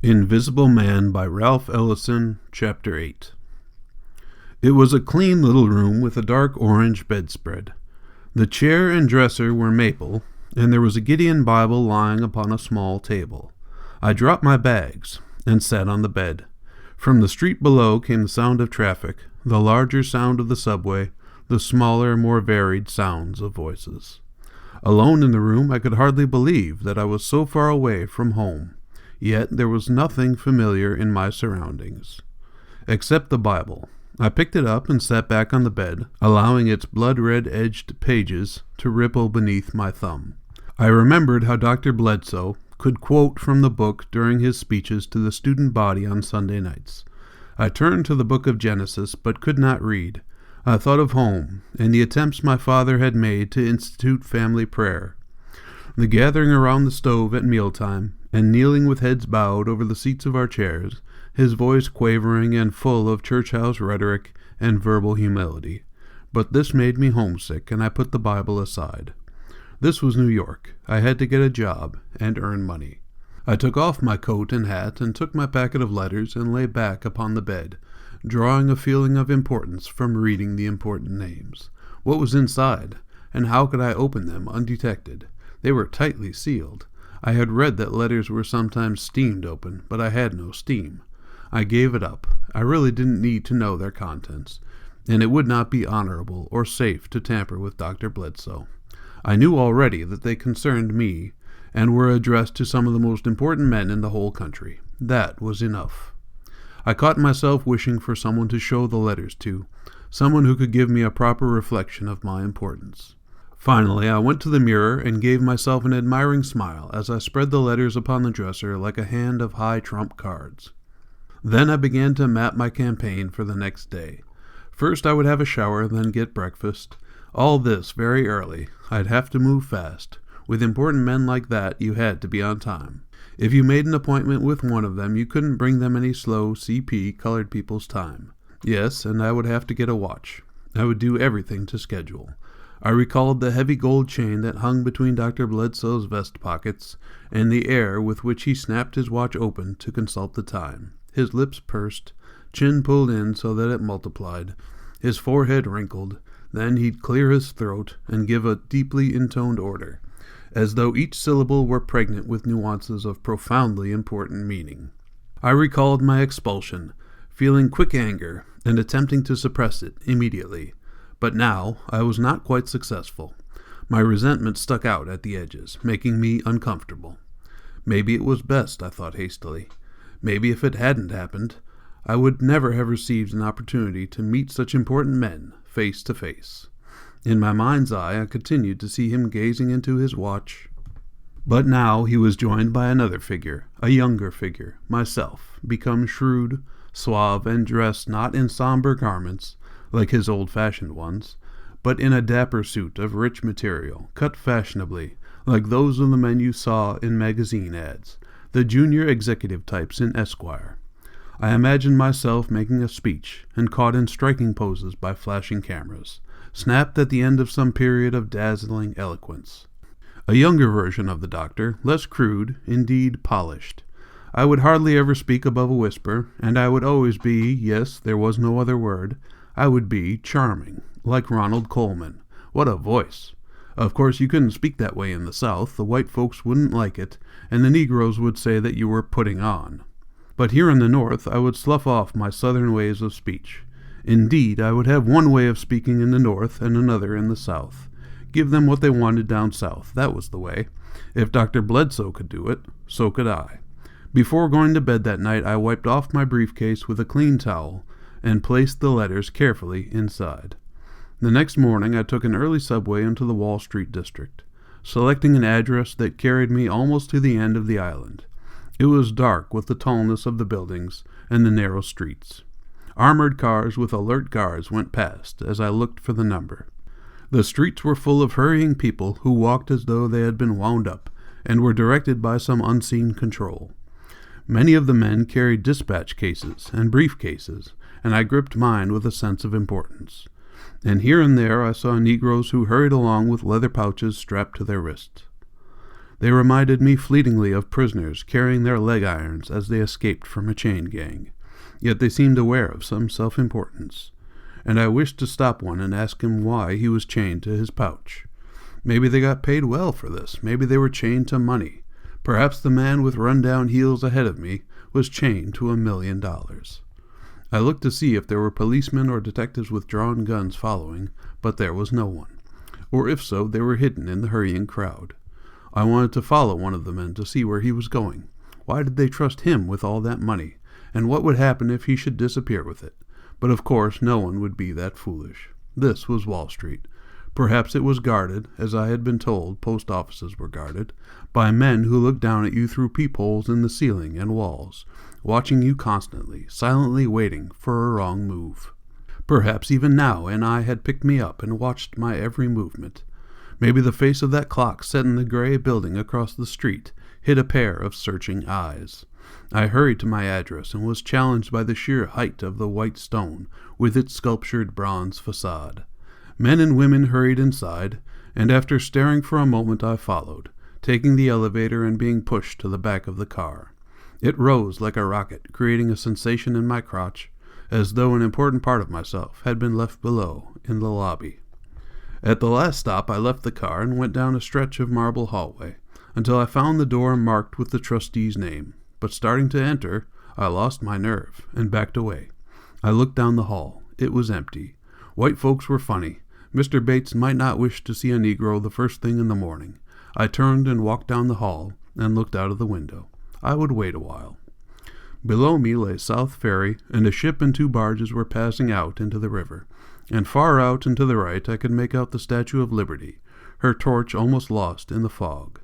Invisible Man by Ralph Ellison, Chapter 8. It was a clean little room with a dark orange bedspread. The chair and dresser were maple, and there was a Gideon Bible lying upon a small table. I dropped my bags and sat on the bed. From the street below came the sound of traffic, the larger sound of the subway, the smaller, more varied sounds of voices. Alone in the room, I could hardly believe that I was so far away from home. Yet there was nothing familiar in my surroundings, except the Bible. I picked it up and sat back on the bed, allowing its blood-red-edged pages to ripple beneath my thumb. I remembered how Dr. Bledsoe could quote from the book during his speeches to the student body on Sunday nights. I turned to the book of Genesis, but could not read. I thought of home, and the attempts my father had made to institute family prayer. The gathering around the stove at mealtime, and kneeling with heads bowed over the seats of our chairs, his voice quavering and full of church-house rhetoric and verbal humility. But this made me homesick, and I put the Bible aside. This was New York. I had to get a job and earn money. I took off my coat and hat and took my packet of letters and lay back upon the bed, drawing a feeling of importance from reading the important names. What was inside, and how could I open them undetected? They were tightly sealed. I had read that letters were sometimes steamed open, but I had no steam. I gave it up. I really didn't need to know their contents, and it would not be honorable or safe to tamper with Dr. Bledsoe. I knew already that they concerned me, and were addressed to some of the most important men in the whole country. That was enough. I caught myself wishing for someone to show the letters to, someone who could give me a proper reflection of my importance. Finally, I went to the mirror and gave myself an admiring smile as I spread the letters upon the dresser like a hand of high trump cards. Then I began to map my campaign for the next day. First I would have a shower, then get breakfast. All this very early. I'd have to move fast. With important men like that, you had to be on time. If you made an appointment with one of them, you couldn't bring them any slow CP colored people's time. Yes, and I would have to get a watch. I would do everything to schedule. I recalled the heavy gold chain that hung between Dr. Bledsoe's vest pockets, and the air with which he snapped his watch open to consult the time. His lips pursed, chin pulled in so that it multiplied, his forehead wrinkled. Then he'd clear his throat and give a deeply intoned order, as though each syllable were pregnant with nuances of profoundly important meaning. I recalled my expulsion, feeling quick anger and attempting to suppress it immediately. But now I was not quite successful. My resentment stuck out at the edges, making me uncomfortable. Maybe it was best, I thought hastily. Maybe if it hadn't happened, I would never have received an opportunity to meet such important men face to face. In my mind's eye, I continued to see him gazing into his watch. But now he was joined by another figure, a younger figure, myself, become shrewd, suave, and dressed not in somber garments, like his old-fashioned ones, but in a dapper suit of rich material, cut fashionably, like those of the men you saw in magazine ads, the junior executive types in Esquire. I imagined myself making a speech, and caught in striking poses by flashing cameras, snapped at the end of some period of dazzling eloquence. A younger version of the doctor, less crude, indeed polished. I would hardly ever speak above a whisper, and I would always be, yes, there was no other word, I would be charming, like Ronald Colman. What a voice! Of course, you couldn't speak that way in the South. The white folks wouldn't like it, and the Negroes would say that you were putting on. But here in the North, I would slough off my Southern ways of speech. Indeed, I would have one way of speaking in the North and another in the South. Give them what they wanted down South. That was the way. If Dr. Bledsoe could do it, so could I. Before going to bed that night, I wiped off my briefcase with a clean towel and placed the letters carefully inside. The next morning, I took an early subway into the Wall Street district, selecting an address that carried me almost to the end of the island. It was dark with the tallness of the buildings and the narrow streets. Armored cars with alert guards went past as I looked for the number. The streets were full of hurrying people who walked as though they had been wound up and were directed by some unseen control. Many of the men carried dispatch cases and briefcases, and I gripped mine with a sense of importance. And here and there I saw Negroes who hurried along with leather pouches strapped to their wrists. They reminded me fleetingly of prisoners carrying their leg irons as they escaped from a chain gang, yet they seemed aware of some self-importance, and I wished to stop one and ask him why he was chained to his pouch. Maybe they got paid well for this. Maybe they were chained to money. Perhaps the man with run-down heels ahead of me was chained to $1 million. I looked to see if there were policemen or detectives with drawn guns following, but there was no one. Or if so, they were hidden in the hurrying crowd. I wanted to follow one of the men to see where he was going. Why did they trust him with all that money? And what would happen if he should disappear with it? But of course no one would be that foolish. This was Wall Street. Perhaps it was guarded, as I had been told post offices were guarded, by men who looked down at you through peepholes in the ceiling and walls, watching you constantly, silently waiting for a wrong move. Perhaps even now an eye had picked me up and watched my every movement. Maybe the face of that clock set in the gray building across the street hid a pair of searching eyes. I hurried to my address and was challenged by the sheer height of the white stone with its sculptured bronze facade. Men and women hurried inside, and after staring for a moment I followed, taking the elevator and being pushed to the back of the car. It rose like a rocket, creating a sensation in my crotch, as though an important part of myself had been left below in the lobby. At the last stop I left the car and went down a stretch of marble hallway, until I found the door marked with the trustee's name. But starting to enter, I lost my nerve and backed away. I looked down the hall. It was empty. White folks were funny. Mr. Bates might not wish to see a Negro the first thing in the morning. I turned and walked down the hall and looked out of the window. I would wait a while. Below me lay South Ferry, and a ship and 2 barges were passing out into the river, and far out and to the right I could make out the Statue of Liberty, her torch almost lost in the fog.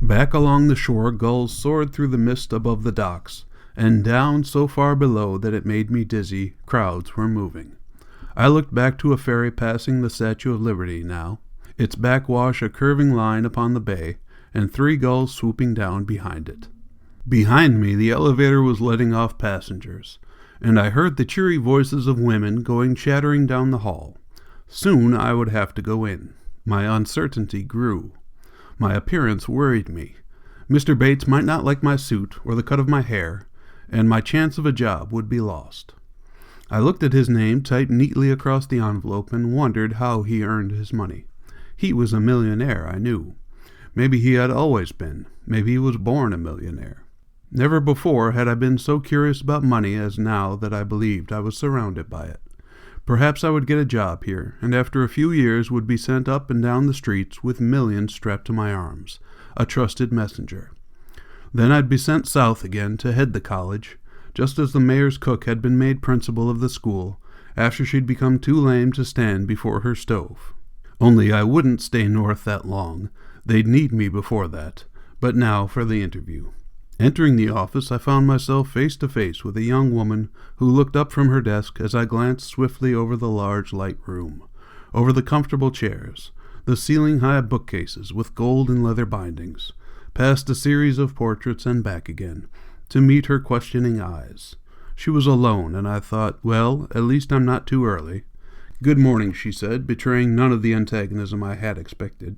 Back along the shore gulls soared through the mist above the docks, and down so far below that it made me dizzy, crowds were moving. I looked back to a ferry passing the Statue of Liberty now, its backwash a curving line upon the bay, and 3 gulls swooping down behind it. Behind me the elevator was letting off passengers, and I heard the cheery voices of women going chattering down the hall. Soon I would have to go in. My uncertainty grew. My appearance worried me. Mr. Bates might not like my suit or the cut of my hair, and my chance of a job would be lost. I looked at his name typed neatly across the envelope and wondered how he earned his money. He was a millionaire, I knew. Maybe he had always been. Maybe he was born a millionaire. Never before had I been so curious about money as now that I believed I was surrounded by it. Perhaps I would get a job here, and after a few years would be sent up and down the streets with millions strapped to my arms, a trusted messenger. Then I'd be sent south again to head the college, just as the mayor's cook had been made principal of the school after she'd become too lame to stand before her stove. Only I wouldn't stay north that long. They'd need me before that. But now for the interview. Entering the office, I found myself face to face with a young woman who looked up from her desk as I glanced swiftly over the large light room, over the comfortable chairs, the ceiling-high bookcases with gold and leather bindings, past a series of portraits and back again, to meet her questioning eyes. She was alone, and I thought, well, at least I'm not too early. "Good morning," she said, betraying none of the antagonism I had expected.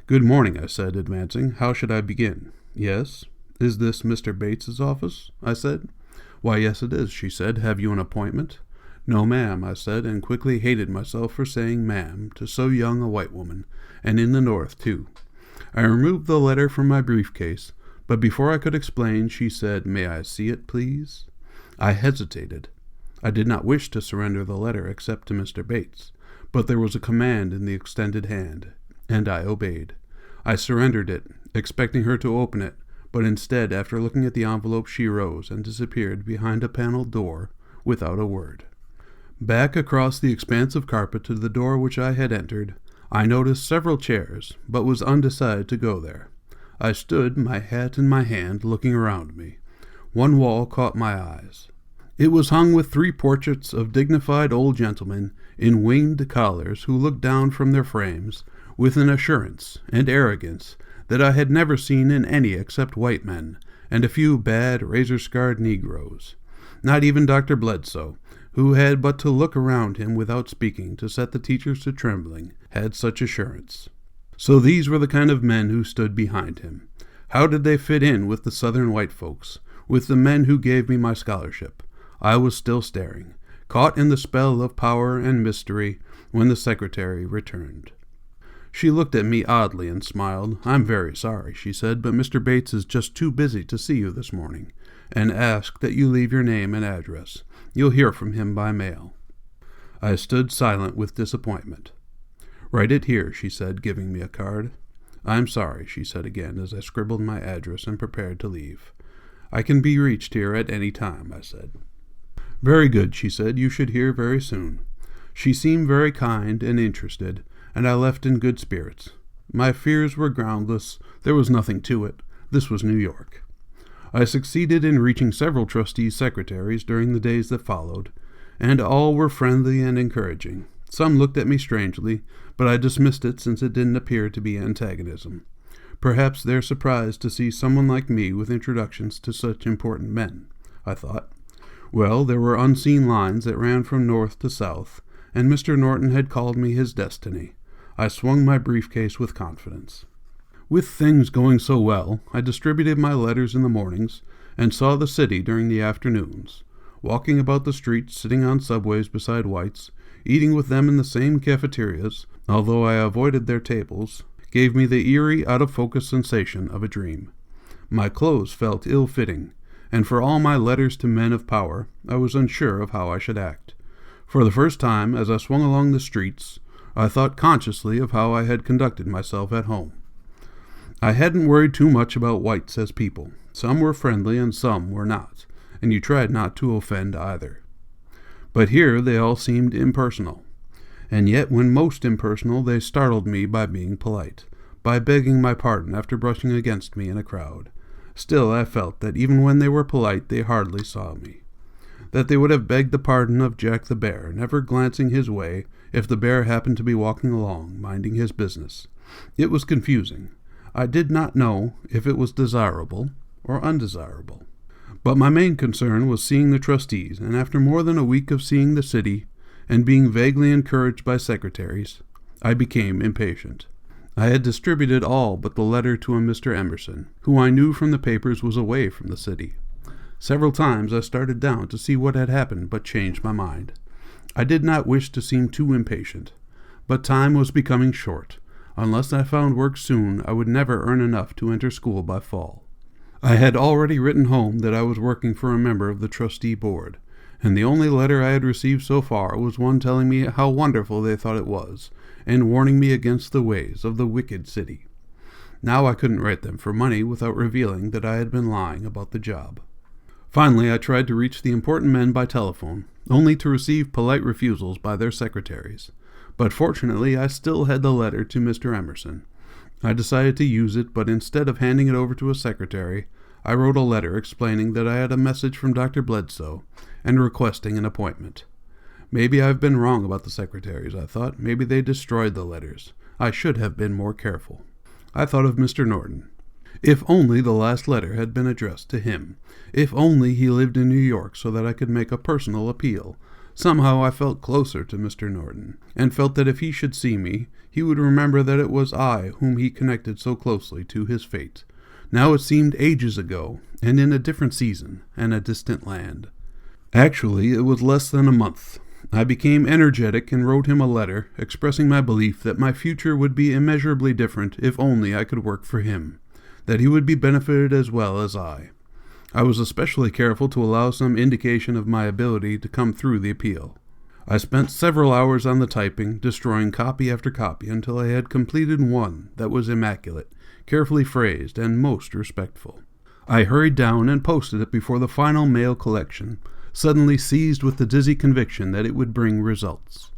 "Good morning," I said, advancing. "How should I begin?" "Yes." "Is this Mr. Bates's office?" I said. "Why, yes, it is," she said. "Have you an appointment?" "No, ma'am," I said, and quickly hated myself for saying ma'am to so young a white woman, and in the North, too. I removed the letter from my briefcase, but before I could explain, she said, "May I see it, please?" I hesitated. I did not wish to surrender the letter except to Mr. Bates, but there was a command in the extended hand, and I obeyed. I surrendered it, expecting her to open it, but instead, after looking at the envelope, she rose and disappeared behind a paneled door without a word. Back across the expanse of carpet to the door which I had entered, I noticed several chairs, but was undecided to go there. I stood, my hat in my hand, looking around me. One wall caught my eyes. It was hung with 3 portraits of dignified old gentlemen in winged collars who looked down from their frames with an assurance and arrogance that I had never seen in any except white men, and a few bad, razor-scarred Negroes. Not even Dr. Bledsoe, who had but to look around him without speaking to set the teachers to trembling, had such assurance. So these were the kind of men who stood behind him. How did they fit in with the Southern white folks, with the men who gave me my scholarship? I was still staring, caught in the spell of power and mystery, when the secretary returned. She looked at me oddly and smiled. "I'm very sorry," she said, "but Mr. Bates is just too busy to see you this morning, and asked that you leave your name and address. You'll hear from him by mail." I stood silent with disappointment. "Write it here," she said, giving me a card. "I'm sorry," she said again, as I scribbled my address and prepared to leave. "I can be reached here at any time," I said. "Very good," she said. "You should hear very soon." She seemed very kind and interested, and I left in good spirits. My fears were groundless. There was nothing to it. This was New York. I succeeded in reaching several trustees' secretaries during the days that followed, and all were friendly and encouraging. Some looked at me strangely, but I dismissed it since it didn't appear to be antagonism. Perhaps they're surprised to see someone like me with introductions to such important men, I thought. Well, there were unseen lines that ran from north to south, and Mr. Norton had called me his destiny. I swung my briefcase with confidence. With things going so well, I distributed my letters in the mornings and saw the city during the afternoons, walking about the streets, sitting on subways beside whites, eating with them in the same cafeterias, although I avoided their tables, gave me the eerie, out-of-focus sensation of a dream. My clothes felt ill-fitting, and for all my letters to men of power, I was unsure of how I should act. For the first time, as I swung along the streets, I thought consciously of how I had conducted myself at home. I hadn't worried too much about whites as people. Some were friendly and some were not, and you tried not to offend either. But here they all seemed impersonal. And yet when most impersonal, they startled me by being polite, by begging my pardon after brushing against me in a crowd. Still, I felt that even when they were polite, they hardly saw me. That they would have begged the pardon of Jack the Bear, never glancing his way if the bear happened to be walking along, minding his business. It was confusing. I did not know if it was desirable or undesirable. But my main concern was seeing the trustees, and after more than a week of seeing the city and being vaguely encouraged by secretaries, I became impatient. I had distributed all but the letter to a Mr. Emerson, who I knew from the papers was away from the city. Several times I started down to see what had happened, but changed my mind. I did not wish to seem too impatient, but time was becoming short. Unless I found work soon, I would never earn enough to enter school by fall. I had already written home that I was working for a member of the trustee board, and the only letter I had received so far was one telling me how wonderful they thought it was, and warning me against the ways of the wicked city. Now I couldn't write them for money without revealing that I had been lying about the job. Finally, I tried to reach the important men by telephone, only to receive polite refusals by their secretaries. But fortunately, I still had the letter to Mr. Emerson. I decided to use it, but instead of handing it over to a secretary, I wrote a letter explaining that I had a message from Dr. Bledsoe and requesting an appointment. Maybe I've been wrong about the secretaries, I thought. Maybe they destroyed the letters. I should have been more careful. I thought of Mr. Norton. If only the last letter had been addressed to him. If only he lived in New York so that I could make a personal appeal. Somehow I felt closer to Mr. Norton, and felt that if he should see me, he would remember that it was I whom he connected so closely to his fate. Now it seemed ages ago, and in a different season, and a distant land. Actually, it was less than a month. I became energetic and wrote him a letter, expressing my belief that my future would be immeasurably different if only I could work for him, that he would be benefited as well as I. I was especially careful to allow some indication of my ability to come through the appeal. I spent several hours on the typing, destroying copy after copy until I had completed one that was immaculate, carefully phrased, and most respectful. I hurried down and posted it before the final mail collection, suddenly seized with the dizzy conviction that it would bring results.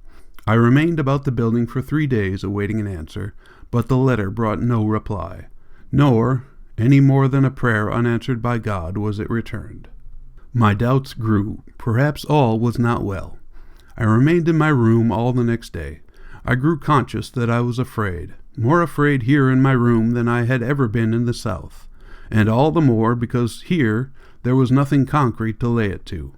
I remained about the building for 3 days awaiting an answer, but the letter brought no reply, nor, any more than a prayer unanswered by God, was it returned. My doubts grew. Perhaps all was not well. I remained in my room all the next day. I grew conscious that I was afraid, more afraid here in my room than I had ever been in the South, and all the more because here there was nothing concrete to lay it to.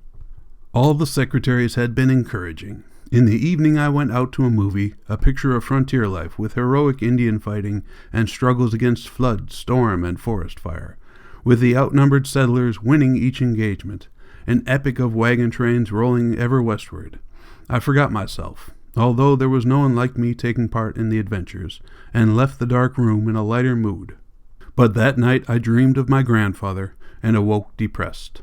All the secretaries had been encouraging, In the evening I went out to a movie, a picture of frontier life with heroic Indian fighting and struggles against flood, storm, and forest fire, with the outnumbered settlers winning each engagement, an epic of wagon trains rolling ever westward. I forgot myself, although there was no one like me taking part in the adventures, and left the dark room in a lighter mood. But that night I dreamed of my grandfather, and awoke depressed.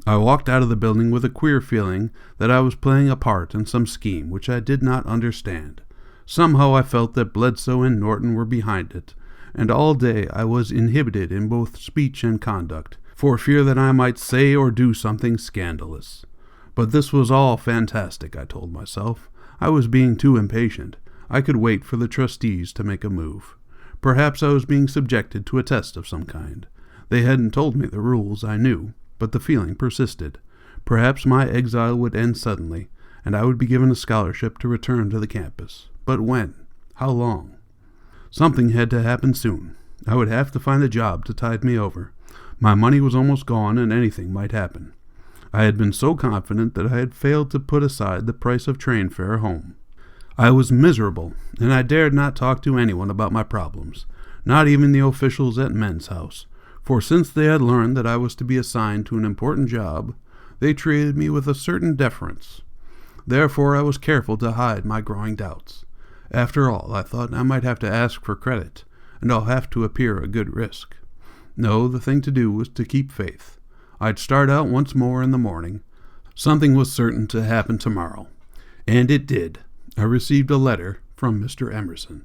I walked out of the building with a queer feeling that I was playing a part in some scheme which I did not understand. Somehow I felt that Bledsoe and Norton were behind it, and all day I was inhibited in both speech and conduct, for fear that I might say or do something scandalous. But this was all fantastic, I told myself. I was being too impatient. I could wait for the trustees to make a move. Perhaps I was being subjected to a test of some kind. They hadn't told me the rules, I knew, but the feeling persisted. Perhaps my exile would end suddenly, and I would be given a scholarship to return to the campus. But when? How long? Something had to happen soon. I would have to find a job to tide me over. My money was almost gone, and anything might happen. I had been so confident that I had failed to put aside the price of train fare home. I was miserable, and I dared not talk to anyone about my problems, not even the officials at Men's House, for since they had learned that I was to be assigned to an important job, they treated me with a certain deference. Therefore I was careful to hide my growing doubts. After all, I thought, I might have to ask for credit, and I'll have to appear a good risk. No, the thing to do was to keep faith. I'd start out once more in the morning. Something was certain to happen tomorrow. And it did. I received a letter from Mr. Emerson.